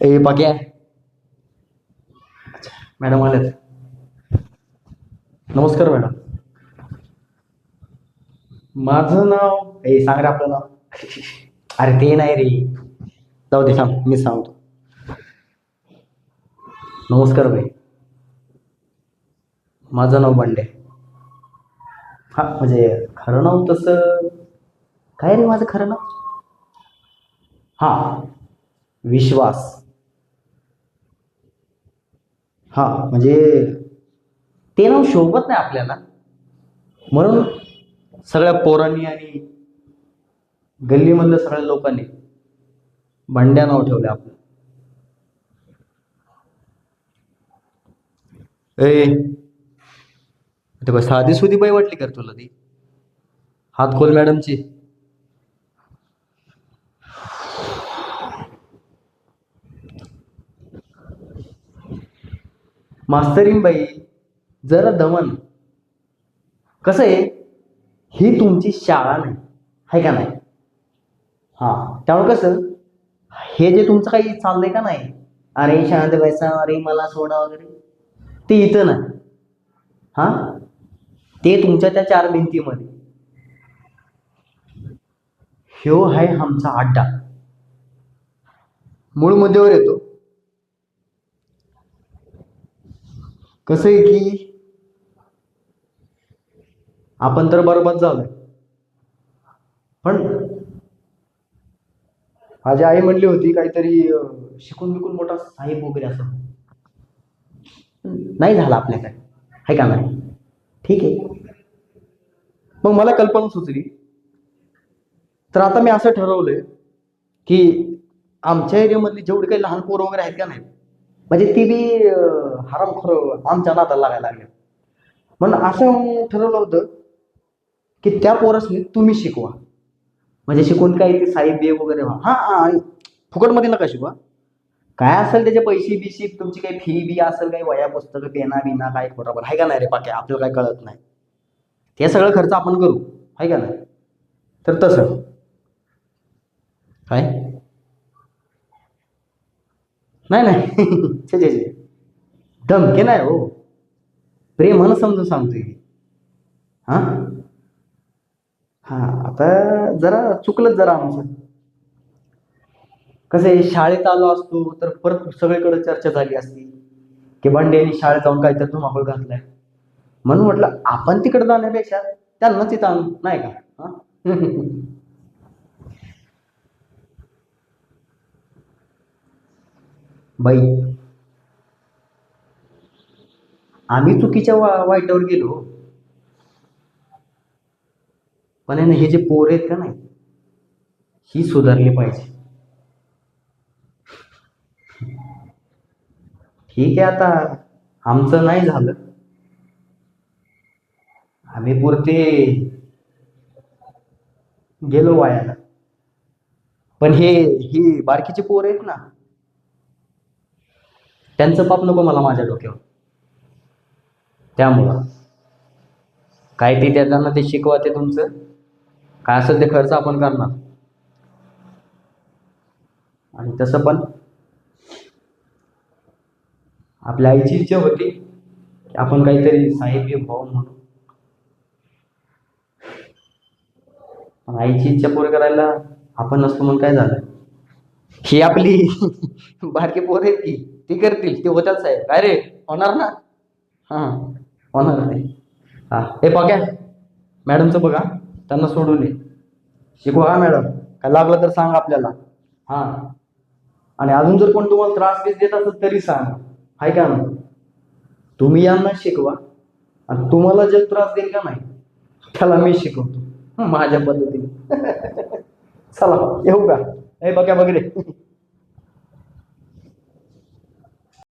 ए पाक्या. अच्छा मॅडम आल्यात. नमस्कार मॅडम. माझं नाव सांग रे आपलं नाव. अरे ते नाही रे. जाऊ दे सांग मी सांगतो. नमस्कार भाई. माझं नाव बंडे. हा म्हणजे खरं नाव तसं काय रे माझं खरं नाव. हा विश्वास. हा म्हणजे ते नाव शोभत नाही आपल्याला, म्हणून सगळ्या पोरांनी आणि गल्लीमधल्या सगळ्या लोकांनी बंड्या नाव ठेवलं आपलं. ए ते काय साधी सुधी बाई वाटली कर तुला ती. हात खोल मॅडमची. मास्तरीन बाई जरा दमन. कसं आहे, ही तुमची शाळा नाही आहे का नाही. हा त्यामुळे कसं, हे जे तुमचं काही चाललंय का नाही, अरे शांत बसा, अरे मला सोडा वगैरे, ते इथं नाही. हा ते तुमच्या त्या चार भिंतीमध्ये. ह्यो आहे आमचा अड्डा. मूळ मुद्द्यावर येतो. कसं आहे की आपण तर बरबाद झालोय, पण माझी आई म्हणली होती काहीतरी शिकून बिकून मोठा साहेब वगैरे असं. नाही झाला आपल्याकडे आहे का नाही. ठीक आहे, मग मला कल्पना सुचली. तर आता मी असं ठरवलंय की आमच्या एरियामधली जेवढी काही लहान पोरं वगैरे आहेत का नाही, म्हणजे ती बी हरामखोर आमच्या नादाला लागायला लागले. म्हणून असं ठरवलं होतं की त्या पोरासनी तुम्ही शिकवा. म्हणजे शिकून काही ते साहेब बे वगैरे व्हा. हा हा फुकटमध्ये नका शिकवा. काय असेल त्याचे पैसे बिशी, तुमची काही फी बी असेल, काही वया पुस्तकं पेना बिना काय खोटा पण आहे का नाही रे पाक्या, आपल्याला काय कळत नाही. ते सगळं खर्च आपण करू आहे का नाही. तर तसं काय नाही नाही. छे छे छे. धमके नाही हो, प्रेमानं समजून सांगतोय. हा हा आता जरा चुकलंच जरा आमचं. कसं आहे, शाळेत आलो असतो तर परत सगळीकडे चर्चा झाली असती की बंड्यानी शाळेत जाऊन काहीतरी धुमाकूळ घातलाय. म्हणून म्हटलं आपण तिकडे जाण्यापेक्षा त्यांनाच इथं आणू नाही का. हा? बाई आम्ही चुकीच्या वाईटावर गेलो, पण आहे ना, हे जे पोर आहेत का नाही, ही सुधारली पाहिजे. ठीक आहे, आता आमचं नाही झालं, आम्ही पुरते गेलो वायाला. पण ही बारकीची पोर आहेत ना, त्यांचं पाप नको मला माझ्या डोक्यावर. त्यामुळं काय ते त्यांना ते शिकवा, ते तुमचं काय असेल ते खर्च आपण करणार. आणि तसं पण आपल्या आईची इच्छा होती की आपण काहीतरी साहेब व्हावं म्हणून. पण आईची इच्छा पूर्ण करायला आपण नसतो म्हणून काय झालं. ही आपली बारकी पोर आहेत की ती करतील, ते होत्याच साहेब. काय रे, होणार ना. हा होणार ते. हा हे बघा, मॅडमचं बघा, त्यांना सोडून ये. शिकवा हा मॅडम, काय लागलं तर सांग आपल्याला. हा आणि अजून जर कोण तुम्हाला त्रास बीस देत असेल तरी सांगा, हाय का ना. तुम्ही यांना शिकवा, आणि तुम्हाला जे त्रास देईल का नाही त्याला मी शिकवतो माझ्या पद्धतीने. चला येऊ का. हे बघा बघ रे.